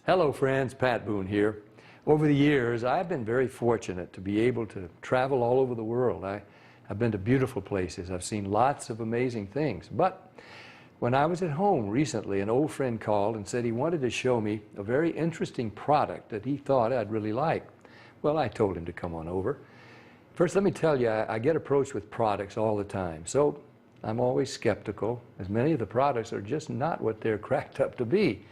Hello friends, Pat Boone here. Over the years, I've been very fortunate to be able to travel all over the world. I've been to beautiful places. I've seen lots of amazing things. But when I was at home recently, an old friend called and said he wanted to show me a very interesting product that he thought I'd really like. Well, I told him to come on over. First, let me tell you, I get approached with products all the time. So I'm always skeptical, as many of the products are just not what they're cracked up to be.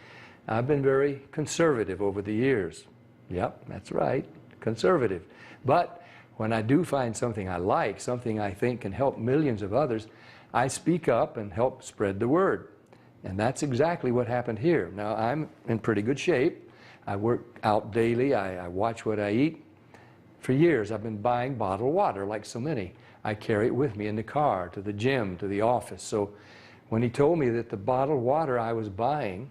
I've been very conservative over the years. Yep, that's right, conservative. But when I do find something I like, something I think can help millions of others, I speak up and help spread the word. And that's exactly what happened here. Now, I'm in pretty good shape. I work out daily. I watch what I eat. For years, I've been buying bottled water like so many. I carry it with me in the car, to the gym, to the office. So when he told me that the bottled water I was buying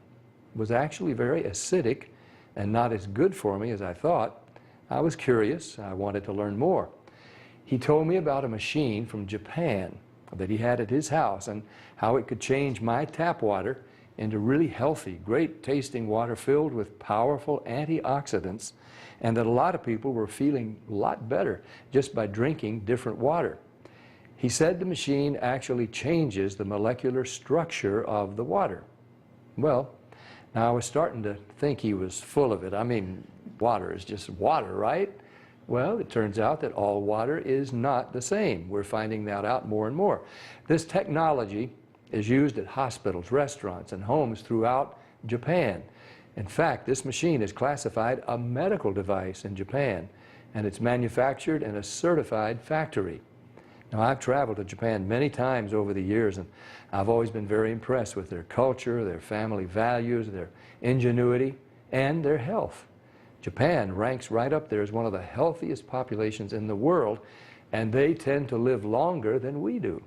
was actually very acidic and not as good for me as I thought, I was curious. I wanted to learn more. He told me about a machine from Japan that he had at his house and how it could change my tap water into really healthy, great tasting water filled with powerful antioxidants, and that a lot of people were feeling a lot better just by drinking different water. He said the machine actually changes the molecular structure of the water. Well, now I was starting to think he was full of it. I mean, water is just water, right? Well, it turns out that all water is not the same. We're finding that out more and more. This technology is used at hospitals, restaurants, and homes throughout Japan. In fact, this machine is classified a medical device in Japan, and it's manufactured in a certified factory. Now, I've traveled to Japan many times over the years, and I've always been very impressed with their culture, their family values, their ingenuity, and their health. Japan ranks right up there as one of the healthiest populations in the world, and they tend to live longer than we do.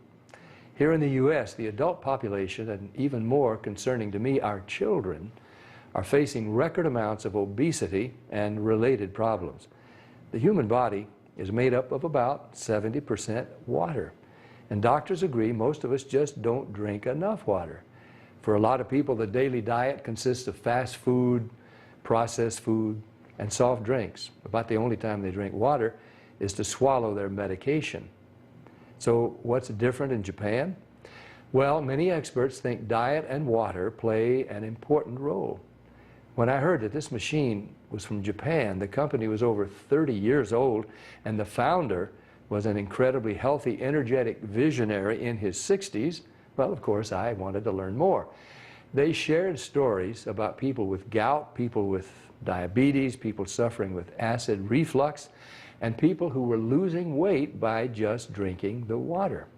Here in the U.S., the adult population, and even more concerning to me, our children, are facing record amounts of obesity and related problems. The human body is made up of about 70% water. And doctors agree most of us just don't drink enough water. For a lot of people, the daily diet consists of fast food, processed food, and soft drinks. About the only time they drink water is to swallow their medication. So what's different in Japan? Well, many experts think diet and water play an important role. When I heard that this machine was from Japan, the company was over 30 years old, and the founder was an incredibly healthy, energetic visionary in his 60s, well, of course, I wanted to learn more. They shared stories about people with gout, people with diabetes, people suffering with acid reflux, and people who were losing weight by just drinking the water.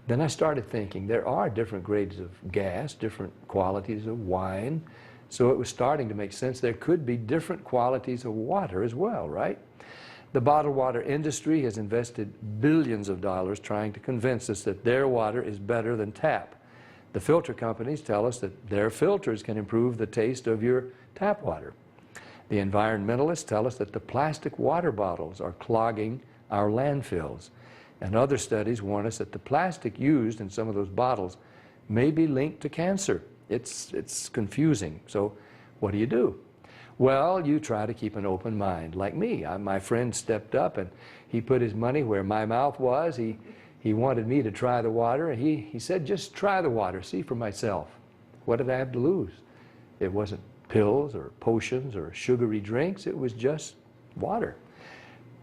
Then I started thinking there are different grades of gas, different qualities of wine, so it was starting to make sense there could be different qualities of water as well, right? The bottled water industry has invested billions of dollars trying to convince us that their water is better than tap. The filter companies tell us that their filters can improve the taste of your tap water. The environmentalists tell us that the plastic water bottles are clogging our landfills. And other studies warn us that the plastic used in some of those bottles may be linked to cancer. It's confusing. So what do? Well, you try to keep an open mind. Like me, my friend stepped up and he put his money where my mouth was. He wanted me to try the water, and he said, just try the water, see for myself. What did I have to lose? It wasn't pills or potions or sugary drinks. It was just water.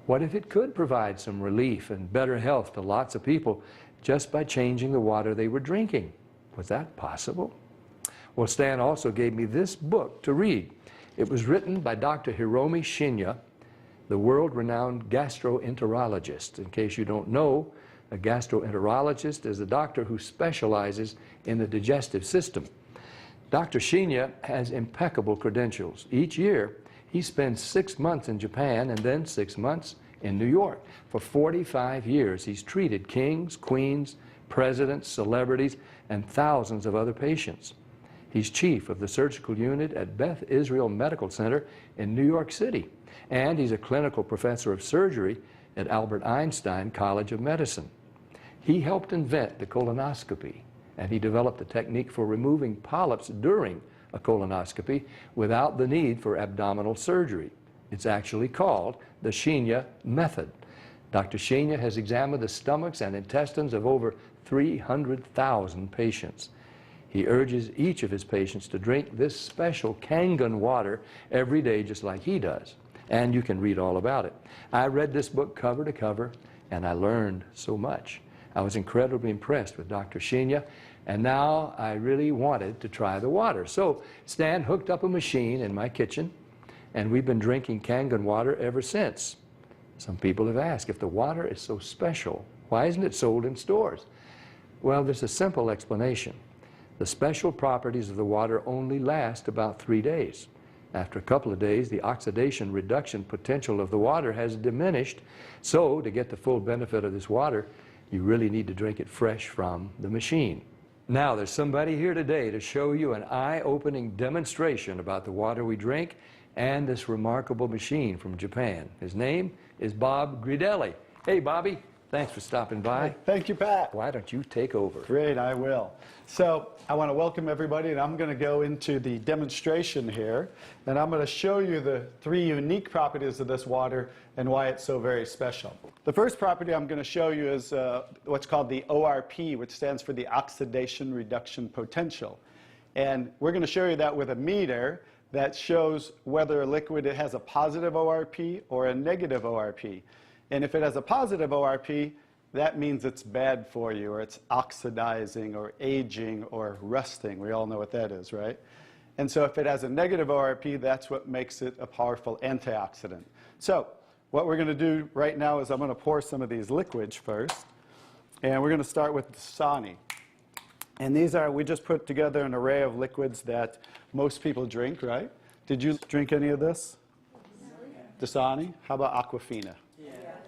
What if it could provide some relief and better health to lots of people just by changing the water they were drinking? Was that possible? Well, Stan also gave me this book to read. It was written by Dr. Hiromi Shinya, the world-renowned gastroenterologist. In case you don't know, a gastroenterologist is a doctor who specializes in the digestive system. Dr. Shinya has impeccable credentials. Each year, he spends 6 months in Japan and then 6 months in New York. For 45 years, he's treated kings, queens, presidents, celebrities, and thousands of other patients. He's chief of the surgical unit at Beth Israel Medical Center in New York City, and he's a clinical professor of surgery at Albert Einstein College of Medicine. He helped invent the colonoscopy, and he developed a technique for removing polyps during a colonoscopy without the need for abdominal surgery. It's actually called the Shinya method. Dr. Shinya has examined the stomachs and intestines of over 300,000 patients. He urges each of his patients to drink this special Kangen water every day just like he does. And you can read all about it. I read this book cover to cover, and I learned so much. I was incredibly impressed with Dr. Shinya, and now I really wanted to try the water. So Stan hooked up a machine in my kitchen, and we've been drinking Kangen water ever since. Some people have asked, if the water is so special, why isn't it sold in stores? Well, there's a simple explanation. The special properties of the water only last about 3 days. After a couple of days, the oxidation reduction potential of the water has diminished. So to get the full benefit of this water, you really need to drink it fresh from the machine. Now, there's somebody here today to show you an eye-opening demonstration about the water we drink and this remarkable machine from Japan. His name is Bob Gridelli. Hey, Bobby. Thanks for stopping by. Hey, thank you, Pat. Why don't you take over? Great, I will. So I want to welcome everybody, and I'm going to go into the demonstration here, and I'm going to show you the 3 unique properties of this water and why it's so very special. The first property I'm going to show you is what's called the ORP, which stands for the oxidation reduction potential. And we're going to show you that with a meter that shows whether a liquid has a positive ORP or a negative ORP. And if it has a positive ORP, that means it's bad for you, or it's oxidizing, or aging, or rusting. We all know what that is, right? And so if it has a negative ORP, that's what makes it a powerful antioxidant. So what we're going to do right now is I'm going to pour some of these liquids first. And we're going to start with Dasani. And these are, we just put together an array of liquids that most people drink, right? Did you drink any of this? Dasani? How about Aquafina?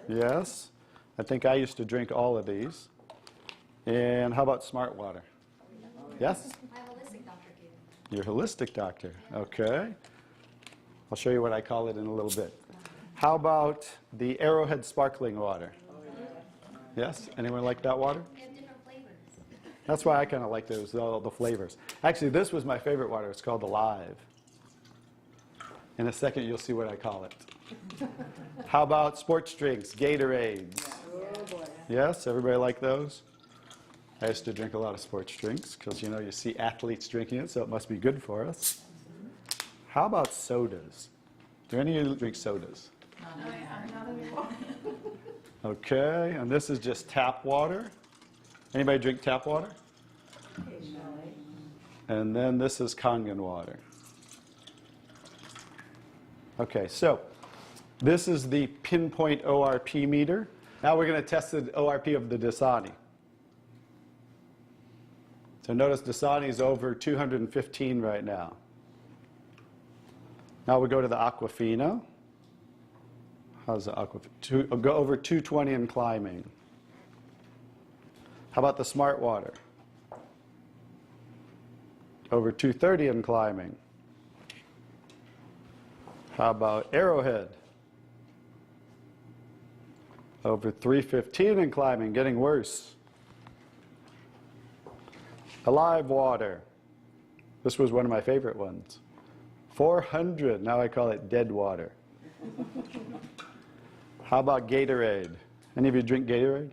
Yes. I think I used to drink all of these. And how about Smart Water? Yes? My holistic doctor gave it. Your holistic doctor. Okay. I'll show you what I call it in a little bit. How about the Arrowhead Sparkling Water? Yes? Anyone like that water? They have different flavors. That's why I kind of like those, all the flavors. Actually, this was my favorite water. It's called Alive. In a second, you'll see what I call it. How about sports drinks, Gatorades? Yes, everybody like those? I used to drink a lot of sports drinks because, you know, you see athletes drinking it, so it must be good for us. How about sodas? Do any of you drink sodas? Not anymore. Okay, and this is just tap water. Anybody drink tap water? And then this is Kangen water. Okay, so this is the pinpoint ORP meter. Now we're going to test the ORP of the Dasani. So notice Dasani is over 215 right now. Now we go to the Aquafina. How's the Aquafina? Go over 220 and climbing. How about the Smart Water? Over 230 and climbing. How about Arrowhead? Over 315 and climbing, getting worse. Alive Water. This was one of my favorite ones. 400, now I call it dead water. How about Gatorade? Any of you drink Gatorade?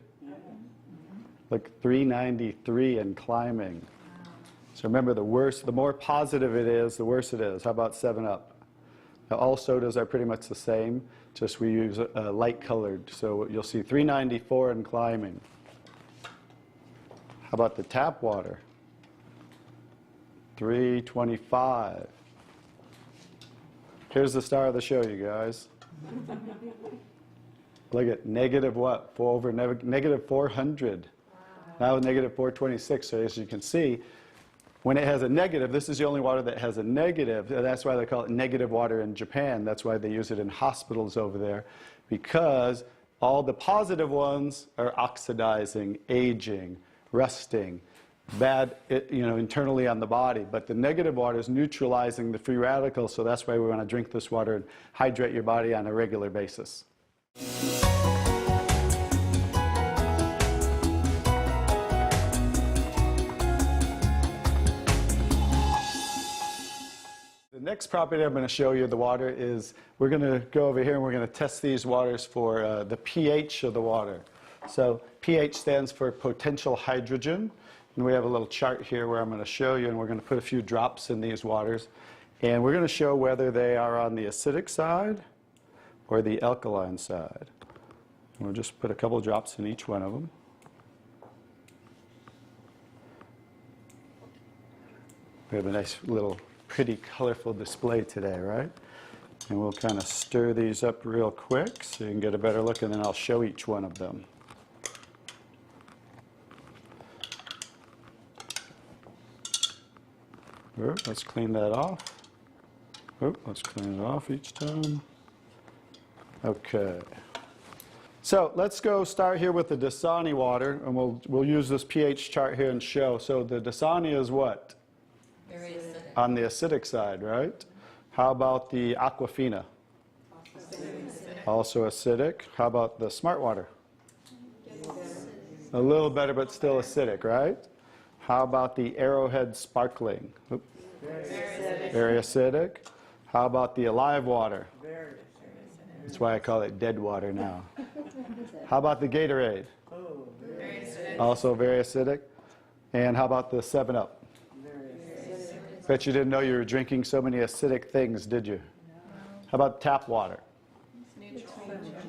Like 393 and climbing. So remember, the more positive it is, the worse it is. How about 7-Up? Now, all sodas are pretty much the same, just we use light colored. So you'll see 394 and climbing. How about the tap water? 325. Here's the star of the show, you guys. Look at negative what? Negative 400. Now negative 426. So as you can see, when it has a negative, this is the only water that has a negative. That's why they call it negative water in Japan. That's why they use it in hospitals over there, because all the positive ones are oxidizing, aging, rusting, bad, internally on the body. But the negative water is neutralizing the free radicals, so that's why we want to drink this water and hydrate your body on a regular basis. next property I'm going to show you, the water, is we're going to go over here and we're going to test these waters for the pH of the water. So pH stands for potential hydrogen. And we have a little chart here where I'm going to show you, and we're going to put a few drops in these waters. And we're going to show whether they are on the acidic side or the alkaline side. And we'll just put a couple drops in each one of them. We have a nice little pretty colorful display today, right? And we'll kind of stir these up real quick so you can get a better look, and then I'll show each one of them. Let's clean that off. Let's clean it off each time. Okay. So let's go start here with the Dasani water, and we'll use this pH chart here and show. So the Dasani is what? Very acidic. On the acidic side, right? How about the Aquafina? Also acidic. How about the Smart Water? A little better, but still acidic, right? How about the Arrowhead Sparkling? Oop. Very acidic. How about the Alive Water? That's why I call it dead water now. How about the Gatorade? Very acidic. Also very acidic. And how about the 7-Up? Bet you didn't know you were drinking so many acidic things, did you? How about tap water?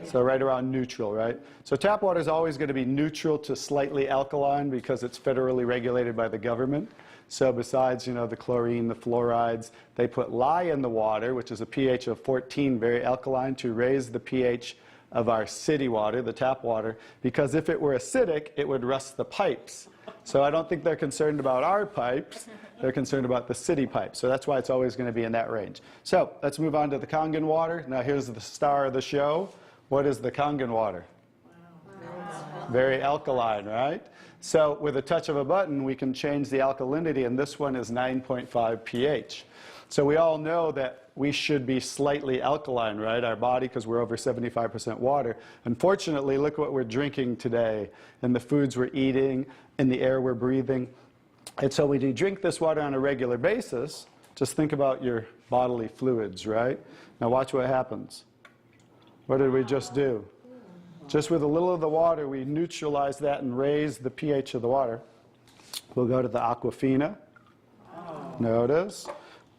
So right around neutral, right? So tap water is always going to be neutral to slightly alkaline because it's federally regulated by the government. So besides, the chlorine, the fluorides, they put lye in the water, which is a pH of 14, very alkaline, to raise the pH of our city water, the tap water, because if it were acidic, it would rust the pipes. So I don't think they're concerned about our pipes. They're concerned about the city pipes. So that's why it's always going to be in that range. So let's move on to the Kangen water. Now here's the star of the show. What is the Kangen water? Very alkaline, right? So with a touch of a button, we can change the alkalinity, and this one is 9.5 pH. So we all know that we should be slightly alkaline, right? Our body, because we're over 75% water. Unfortunately, look what we're drinking today, and the foods we're eating, and the air we're breathing. And so when you drink this water on a regular basis, just think about your bodily fluids, right? Now watch what happens. What did we just do? Just with a little of the water, we neutralize that and raise the pH of the water. We'll go to the Aquafina. Notice.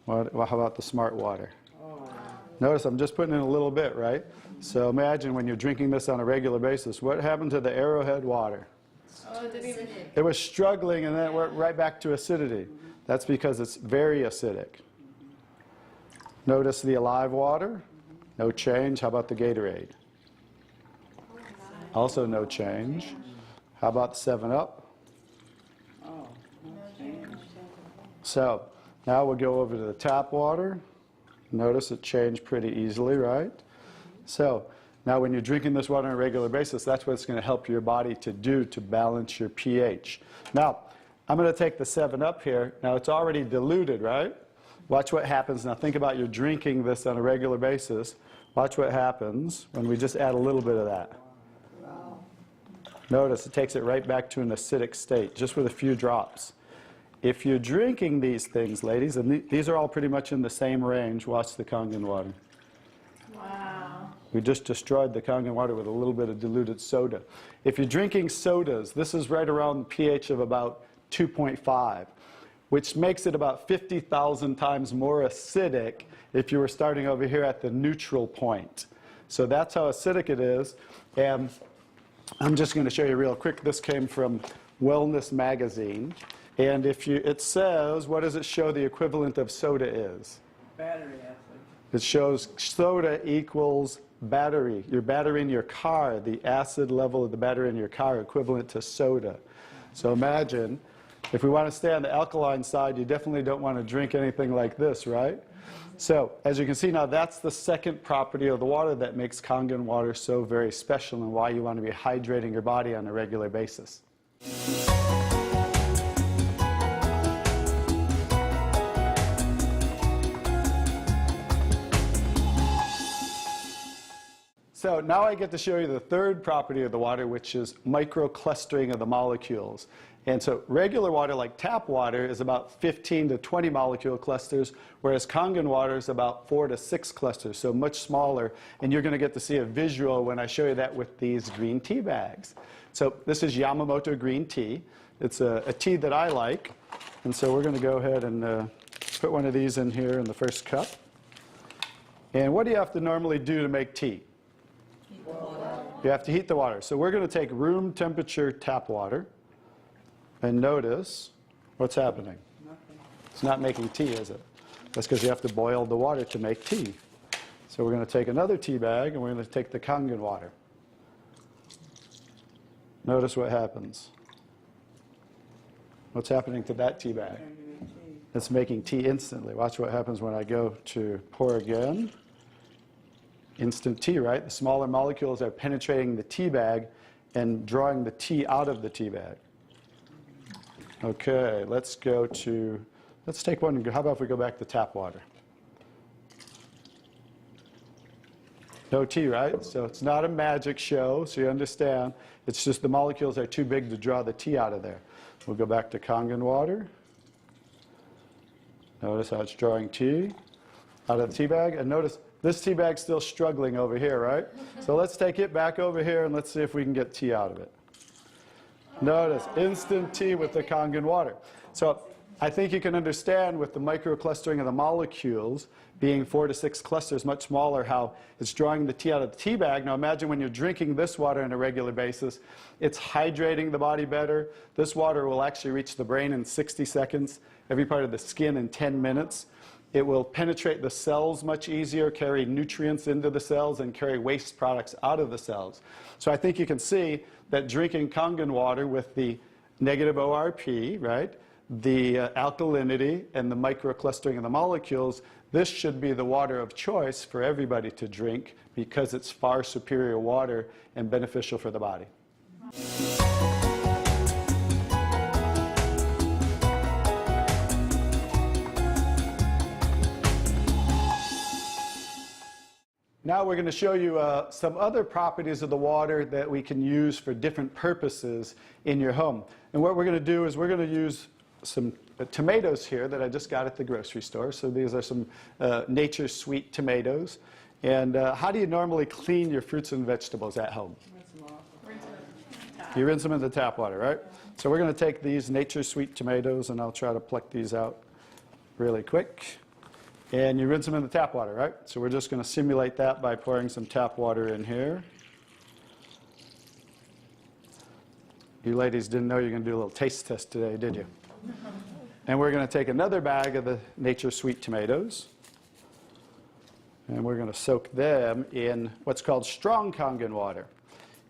How about the Smart Water? Notice I'm just putting in a little bit, right? So imagine when you're drinking this on a regular basis, what happened to the Arrowhead water? It was struggling, and then it went right back to acidity. That's because it's very acidic. Notice the Alive Water. No change. How about the Gatorade? Also no change. How about the 7-Up? So now we'll go over to the tap water. Notice it changed pretty easily, right? So now when you're drinking this water on a regular basis, that's what it's going to help your body to do to balance your pH. Now, I'm going to take the 7-Up here. Now it's already diluted, right? Watch what happens. Now think about you're drinking this on a regular basis. Watch what happens when we just add a little bit of that. Notice it takes it right back to an acidic state, just with a few drops. If you're drinking these things, ladies, and these are all pretty much in the same range, watch the Kangen water. Wow. We just destroyed the Kangen water with a little bit of diluted soda. If you're drinking sodas, this is right around the pH of about 2.5, which makes it about 50,000 times more acidic if you were starting over here at the neutral point. So that's how acidic it is. And I'm just going to show you real quick. This came from Wellness Magazine. And it says, what does it show the equivalent of soda is? Battery acid. It shows soda equals battery. Your battery in your car, the acid level of the battery in your car equivalent to soda. So imagine, if we want to stay on the alkaline side, you definitely don't want to drink anything like this, right? So as you can see now, that's the second property of the water that makes Kangen water so very special and why you want to be hydrating your body on a regular basis. So now I get to show you the third property of the water, which is microclustering of the molecules. And so regular water, like tap water, is about 15 to 20 molecule clusters, whereas Kangen water is about 4 to 6 clusters, so much smaller. And you're going to get to see a visual when I show you that with these green tea bags. So this is Yamamoto green tea. It's a tea that I like. And so we're going to go ahead and put one of these in here in the first cup. And what do you have to normally do to make tea? Heat the water. You have to heat the water. So we're going to take room temperature tap water. And notice what's happening. It's not making tea, is it? That's because you have to boil the water to make tea. So we're going to take another tea bag, and we're going to take the Kangen water. Notice what happens. What's happening to that tea bag? It's making tea instantly. Watch what happens when I go to pour again. Instant tea, right? The smaller molecules are penetrating the tea bag and drawing the tea out of the tea bag. Okay, let's take one. How about if we go back to tap water? No tea, right? So it's not a magic show, so you understand. It's just the molecules are too big to draw the tea out of there. We'll go back to Kangen water. Notice how it's drawing tea out of the tea bag. And notice this tea bag's still struggling over here, right? So let's take it back over here and let's see if we can get tea out of it. Notice, instant tea with the Kangen water. So I think you can understand with the microclustering of the molecules being 4 to 6 clusters, much smaller, how it's drawing the tea out of the tea bag. Now imagine when you're drinking this water on a regular basis, it's hydrating the body better. This water will actually reach the brain in 60 seconds, every part of the skin in 10 minutes. It will penetrate the cells much easier, carry nutrients into the cells, and carry waste products out of the cells. So I think you can see that drinking Kangen water with the negative ORP, right, the alkalinity, and the microclustering of the molecules, this should be the water of choice for everybody to drink because it's far superior water and beneficial for the body. Now we're going to show you some other properties of the water that we can use for different purposes in your home. And what we're going to do is we're going to use some tomatoes here that I just got at the grocery store. So these are some Nature's Sweet tomatoes. And how do you normally clean your fruits and vegetables at home? You rinse them in the tap water, right? So we're going to take these Nature's Sweet tomatoes, and I'll try to pluck these out really quick. And you rinse them in the tap water, right? So we're just going to simulate that by pouring some tap water in here. You ladies didn't know you were going to do a little taste test today, did you? And we're going to take another bag of the Nature's Sweet tomatoes. And we're going to soak them in what's called strong Kangen water.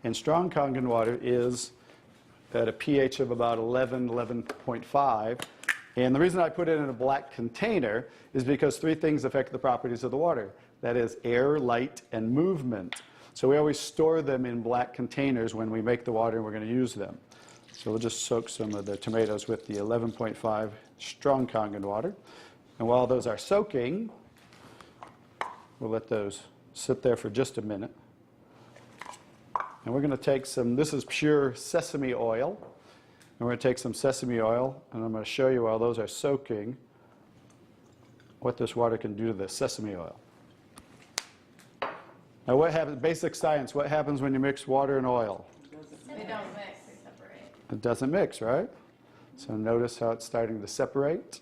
And strong Kangen water is at a pH of about 11, 11.5. And the reason I put it in a black container is because 3 things affect the properties of the water. That is air, light, and movement. So we always store them in black containers when we make the water and we're going to use them. So we'll just soak some of the tomatoes with the 11.5 strong Kangen water. And while those are soaking, we'll let those sit there for just a minute. And we're going to take some, this is pure sesame oil. And we're going to take some sesame oil, and I'm going to show you while those are soaking what this water can do to the sesame oil. Now what happens, basic science, what happens when you mix water and oil? They don't mix, they separate. It doesn't mix, right? So notice how it's starting to separate.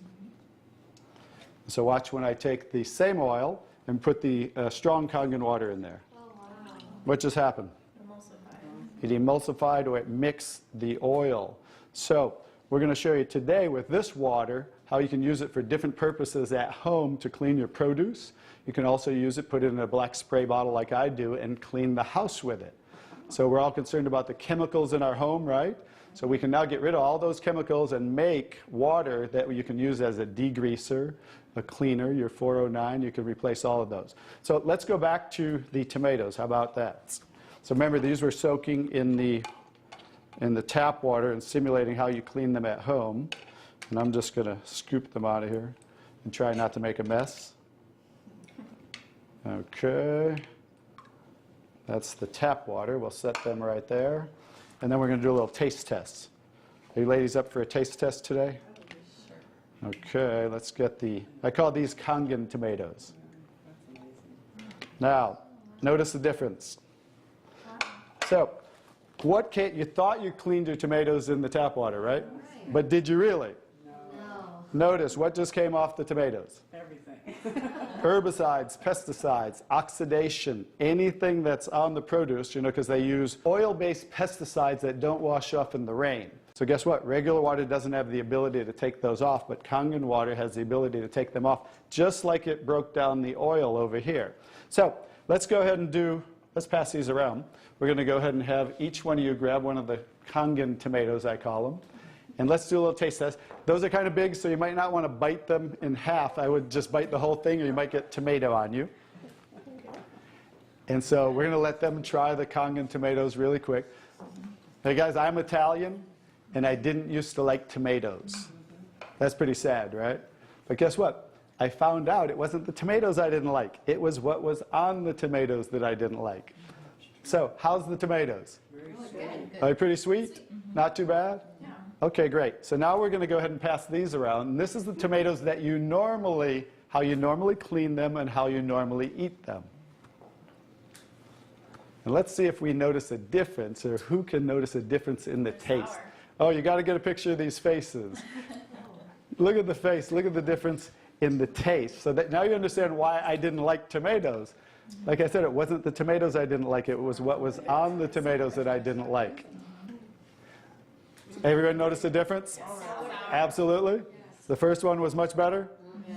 So watch when I take the same oil and put the strong Kangen water in there. Oh, wow. What just happened? Emulsified. It emulsified or it mixed the oil. So we're going to show you today with this water how you can use it for different purposes at home to clean your produce. You can also use it, put it in a black spray bottle like I do, and clean the house with it. So we're all concerned about the chemicals in our home, right? So we can now get rid of all those chemicals and make water that you can use as a degreaser, a cleaner, your 409. You can replace all of those. So let's go back to the tomatoes. How about that? So remember, these were soaking in the tap water and simulating how you clean them at home. And I'm just going to scoop them out of here and try not to make a mess. Okay. That's the tap water. We'll set them right there. And then we're going to do a little taste test. Are you ladies up for a taste test today? Okay, let's get I call these Kangen tomatoes. Now, notice the difference. So, you thought you cleaned your tomatoes in the tap water, right? But did you really? No. Notice what just came off the tomatoes. Everything. Herbicides, pesticides, oxidation, anything that's on the produce, because they use oil-based pesticides that don't wash off in the rain. So guess what? Regular water doesn't have the ability to take those off, but Kangen water has the ability to take them off, just like it broke down the oil over here. So let's go ahead and let's pass these around. We're going to go ahead and have each one of you grab one of the Kangen tomatoes, I call them. And let's do a little taste test. Those are kind of big, so you might not want to bite them in half. I would just bite the whole thing, or you might get tomato on you. And so we're going to let them try the Kangen tomatoes really quick. Hey guys, I'm Italian, and I didn't used to like tomatoes. That's pretty sad, right? But guess what? I found out it wasn't the tomatoes I didn't like. It was what was on the tomatoes that I didn't like. So how's the tomatoes? Are they pretty sweet? Not too bad? Yeah. Okay, great. So now we're going to go ahead and pass these around. And this is the tomatoes that how you normally clean them and how you normally eat them. And let's see if we notice a difference, or who can notice a difference in the taste. Sour. Oh, you got to get a picture of these faces. Look at the face. Look at the difference in the taste. So that now you understand why I didn't like tomatoes. Like I said, it wasn't the tomatoes I didn't like. It was what was on the tomatoes that I didn't like. Everyone notice the difference? Absolutely. The first one was much better?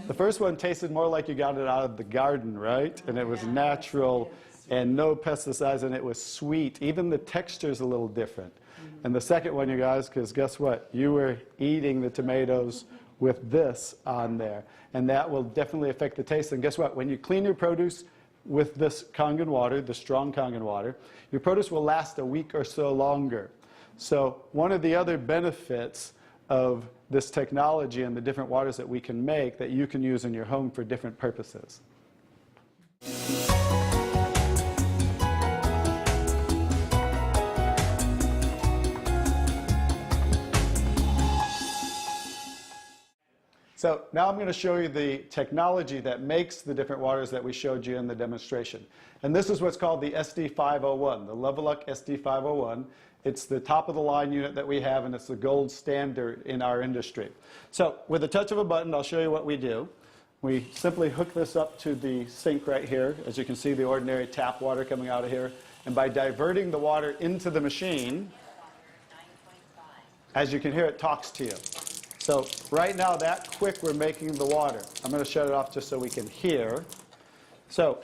The first one tasted more like you got it out of the garden, right? And it was natural and no pesticides, and it was sweet. Even the texture's a little different. And the second one, you guys, because guess what? You were eating the tomatoes with this on there. And that will definitely affect the taste. And guess what? When you clean your produce with this Kangen water, the strong Kangen water, your produce will last a week or so longer. So one of the other benefits of this technology and the different waters that we can make that you can use in your home for different purposes. So now I'm going to show you the technology that makes the different waters that we showed you in the demonstration. And this is what's called the SD501, the Leveluck SD501. It's the top of the line unit that we have, and it's the gold standard in our industry. So with a touch of a button, I'll show you what we do. We simply hook this up to the sink right here. As you can see, the ordinary tap water coming out of here. And by diverting the water into the machine, as you can hear, it talks to you. So right now, that quick, we're making the water. I'm going to shut it off just so we can hear. So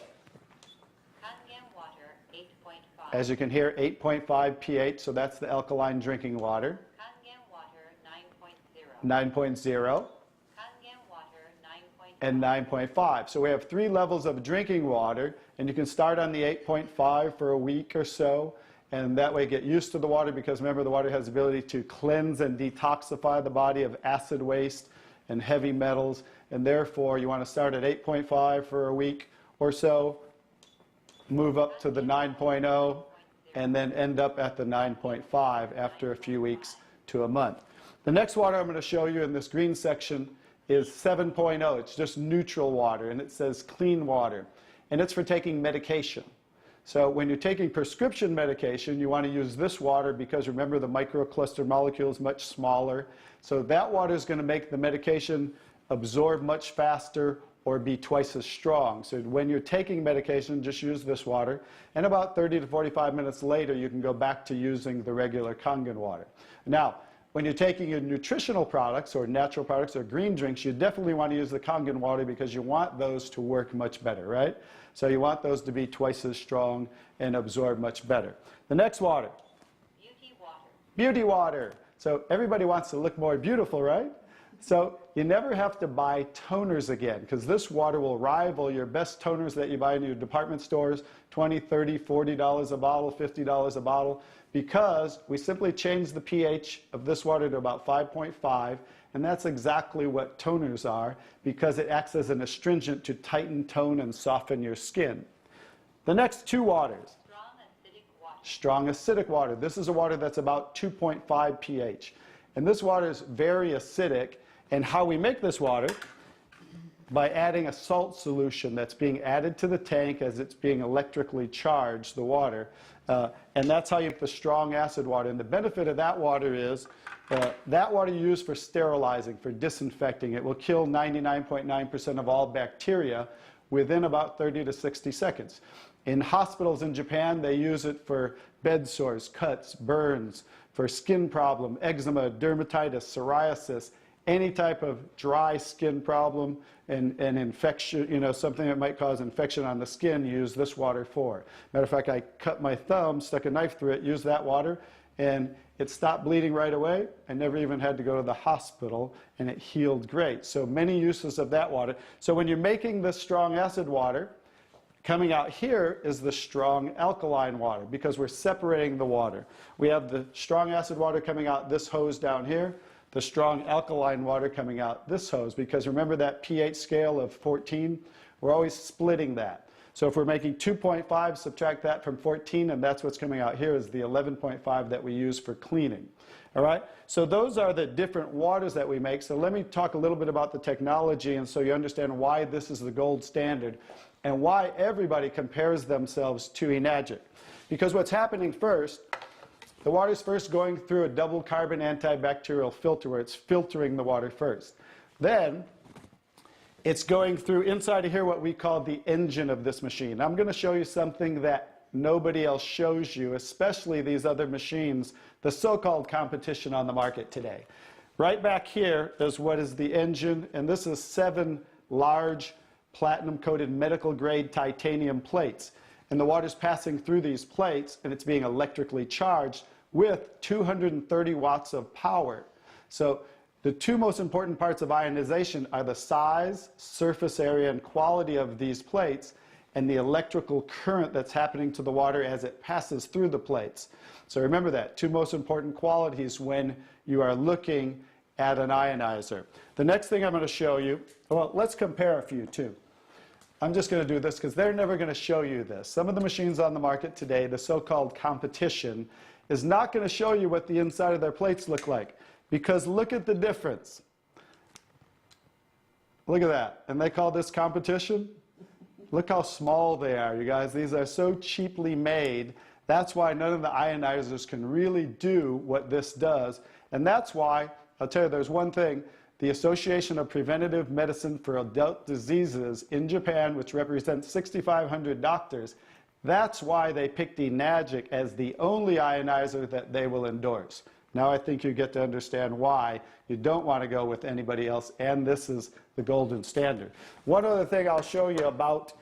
Kangen water 8.5. as you can hear, 8.5 pH, so that's the alkaline drinking water. Kangen water 9.0. 9.0 Kangen water 9.5. and 9.5. So we have 3 levels of drinking water, and you can start on the 8.5 for a week or so. And that way get used to the water, because remember, the water has the ability to cleanse and detoxify the body of acid waste and heavy metals. And therefore, you want to start at 8.5 for a week or so, move up to the 9.0, and then end up at the 9.5 after a few weeks to a month. The next water I'm going to show you in this green section is 7.0. It's just neutral water, and it says clean water. And it's for taking medication. So when you're taking prescription medication, you want to use this water because, remember, the microcluster molecule is much smaller. So that water is going to make the medication absorb much faster or be twice as strong. So when you're taking medication, just use this water. And about 30 to 45 minutes later, you can go back to using the regular Kangen water. Now, when you're taking your nutritional products or natural products or green drinks, you definitely want to use the Kangen water because you want those to work much better, right? So you want those to be twice as strong and absorb much better. The next water. Beauty water. Beauty water. So everybody wants to look more beautiful, right? So you never have to buy toners again, because this water will rival your best toners that you buy in your department stores, $20, $30, $40 a bottle, $50 a bottle, because we simply change the pH of this water to about 5.5, and that's exactly what toners are, because it acts as an astringent to tighten, tone, and soften your skin. The next 2 waters. Strong strong acidic water. This is a water that's about 2.5 pH. And this water is very acidic. And how we make this water? By adding a salt solution that's being added to the tank as it's being electrically charged, the water. And that's how you make the strong acid water. And the benefit of that water is that water you use for sterilizing, for disinfecting. It will kill 99.9% of all bacteria within about 30 to 60 seconds. In hospitals in Japan, they use it for bed sores, cuts, burns, for skin problem, eczema, dermatitis, psoriasis, any type of dry skin problem and infection, you know, something that might cause infection on the skin, use this water for. Matter of fact, I cut my thumb, stuck a knife through it, used that water, and it stopped bleeding right away. I never even had to go to the hospital, and it healed great. So many uses of that water. So when you're making this strong acid water, coming out here is the strong alkaline water, because we're separating the water. We have the strong acid water coming out this hose down here, the strong alkaline water coming out this hose, because remember that pH scale of 14? We're always splitting that. So if we're making 2.5, subtract that from 14, and that's what's coming out here is the 11.5 that we use for cleaning. All right? So those are the different waters that we make. So let me talk a little bit about the technology, and so you understand why this is the gold standard and why everybody compares themselves to Enagic. Because what's happening first, the water's first going through a double carbon antibacterial filter where it's filtering the water first. Then it's going through inside of here what we call the engine of this machine. I'm going to show you something that nobody else shows you, especially these other machines, the so-called competition on the market today. Right back here is what is the engine, and this is 7 large platinum-coated medical-grade titanium plates. And the water's passing through these plates, and it's being electrically charged with 230 watts of power. So the two most important parts of ionization are the size, surface area, and quality of these plates, and the electrical current that's happening to the water as it passes through the plates. So remember that, two most important qualities when you are looking at an ionizer. The next thing I'm going to show you, well, let's compare a few too. I'm just going to do this because they're never going to show you this. Some of the machines on the market today, the so-called competition, is not going to show you what the inside of their plates look like. Because look at the difference. Look at that. And they call this competition? Look how small they are, you guys. These are so cheaply made. That's why none of the ionizers can really do what this does. And that's why, I'll tell you, there's one thing. The Association of Preventive Medicine for Adult Diseases in Japan, which represents 6,500 doctors, that's why they picked Enagic as the only ionizer that they will endorse. Now I think you get to understand why you don't want to go with anybody else, and this is the golden standard. One other thing I'll show you about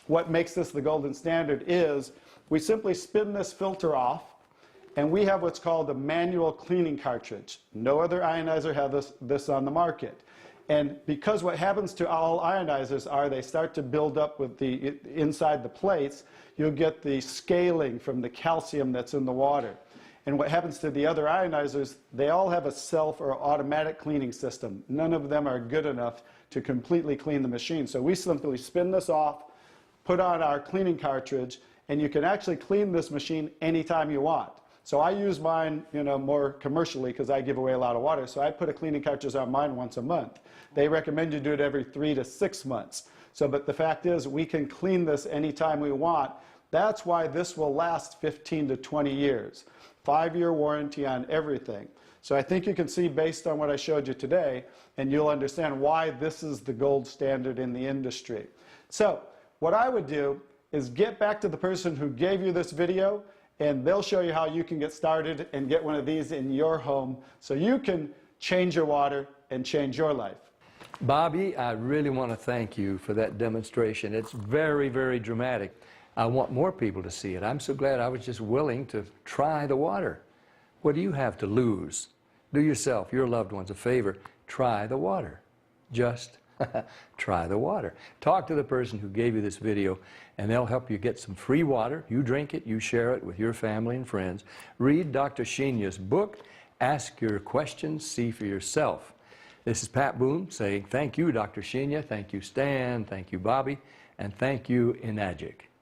what makes this the golden standard is we simply spin this filter off, and we have what's called a manual cleaning cartridge. No other ionizer has this on the market. And because what happens to all ionizers are they start to build up with the inside the plates, you'll get the scaling from the calcium that's in the water. And what happens to the other ionizers, they all have a self or automatic cleaning system. None of them are good enough to completely clean the machine. So we simply spin this off, put on our cleaning cartridge, and you can actually clean this machine anytime you want. So I use mine, you know, more commercially because I give away a lot of water. So I put a cleaning cartridge on mine once a month. They recommend you do it every 3 to 6 months. So, but the fact is, we can clean this anytime we want. That's why this will last 15 to 20 years. 5-year warranty on everything. So I think you can see based on what I showed you today, and you'll understand why this is the gold standard in the industry. So what I would do is get back to the person who gave you this video, and they'll show you how you can get started and get one of these in your home so you can change your water and change your life. Bobby, I really want to thank you for that demonstration. It's very, very dramatic. I want more people to see it. I'm so glad I was just willing to try the water. What do you have to lose? Do yourself, your loved ones a favor. Try the water. Just try the water. Talk to the person who gave you this video, and they'll help you get some free water. You drink it, you share it with your family and friends. Read Dr. Shinya's book. Ask your questions, see for yourself. This is Pat Boone saying thank you, Dr. Shinya. Thank you, Stan. Thank you, Bobby. And thank you, Enagic.